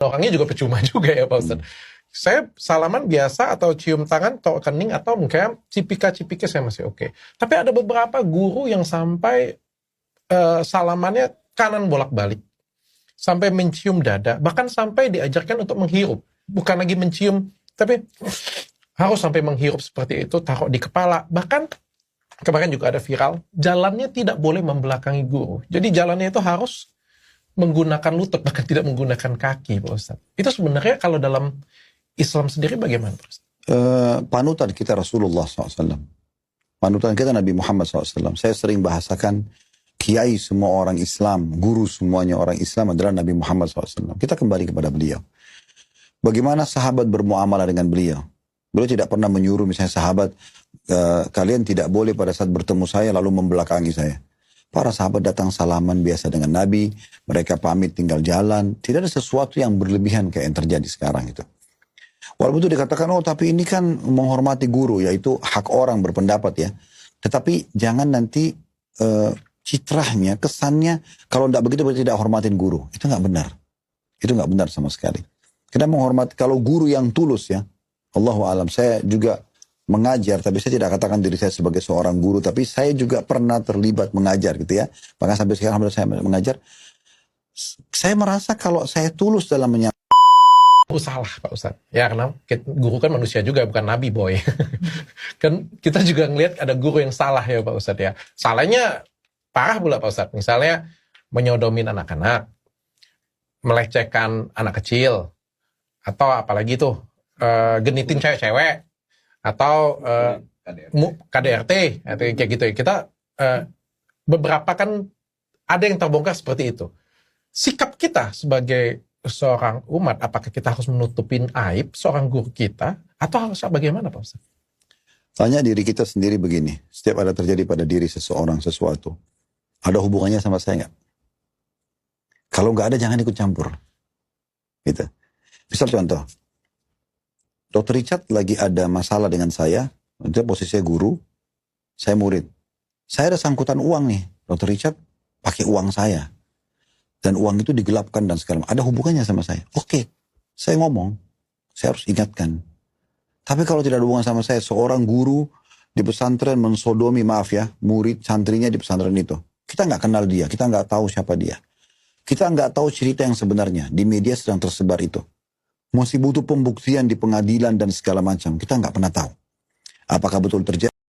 orangnya juga percuma juga ya Pak Ustadz. Saya salaman biasa atau cium tangan atau kening atau mungkin cipika-cipika saya masih oke. Tapi ada beberapa guru yang sampai salamannya kanan bolak-balik. Sampai mencium dada. Bahkan sampai diajarkan untuk menghirup. Bukan lagi mencium, tapi harus sampai menghirup seperti itu, taruh di kepala. Bahkan kemarin juga ada viral, jalannya tidak boleh membelakangi guru. Jadi jalannya itu harus menggunakan lutut, bahkan tidak menggunakan kaki, Pak Ustadz. Itu sebenarnya kalau dalam Islam sendiri bagaimana, Pak Ustadz? Panutan kita Rasulullah SAW. Panutan kita Nabi Muhammad SAW. Saya sering bahasakan kiai semua orang Islam, guru semuanya orang Islam adalah Nabi Muhammad SAW. Kita kembali kepada beliau. Bagaimana sahabat bermuamalah dengan beliau? Beliau tidak pernah menyuruh misalnya sahabat, kalian tidak boleh pada saat bertemu saya lalu membelakangi saya. Para sahabat datang salaman biasa dengan Nabi, mereka pamit tinggal jalan. Tidak ada sesuatu yang berlebihan kayak yang terjadi sekarang itu. Walaupun itu dikatakan, oh tapi ini kan menghormati guru, yaitu hak orang berpendapat ya. Tetapi jangan nanti citrahnya, kesannya, kalau tidak begitu berarti tidak hormatin guru. Itu nggak benar. Itu nggak benar sama sekali. Kita menghormati, kalau guru yang tulus ya, Allahu a'lam, saya juga mengajar, tapi saya tidak katakan diri saya sebagai seorang guru, tapi saya juga pernah terlibat mengajar gitu ya. Bahkan sampai sekarang saya mengajar. Saya merasa kalau saya tulus dalam menyampaikan. Salah Pak Ustadz. Ya karena guru kan manusia juga, bukan nabi boy. Kan kita juga ngelihat ada guru yang salah ya Pak Ustadz ya. Salahnya parah pula Pak Ustadz. Misalnya menyodomin anak-anak, melecehkan anak kecil, atau apalagi tuh genitin cewek-cewek, atau KDRT atau kayak gitu ya. Kita beberapa kan ada yang terbongkar seperti itu. Sikap kita sebagai seorang umat, apakah kita harus menutupin aib seorang guru kita atau harus bagaimana Pak Ustaz? Tanya diri kita sendiri begini, setiap ada terjadi pada diri seseorang sesuatu, ada hubungannya sama saya nggak? Kalau nggak ada jangan ikut campur. Gitu. Misal contoh, Dr. Richard lagi ada masalah dengan saya, dia posisinya guru, saya murid. Saya ada sangkutan uang nih, Dr. Richard pakai uang saya. Dan uang itu digelapkan dan segala macam. Ada hubungannya sama saya. Oke, saya ngomong, saya harus ingatkan. Tapi kalau tidak ada hubungan sama saya, seorang guru di pesantren mensodomi, maaf ya, murid santrinya di pesantren itu. Kita nggak kenal dia, kita nggak tahu siapa dia. Kita nggak tahu cerita yang sebenarnya, di media sedang tersebar itu. Masih butuh pembuktian di pengadilan dan segala macam. Kita nggak pernah tahu. Apakah betul terjadi?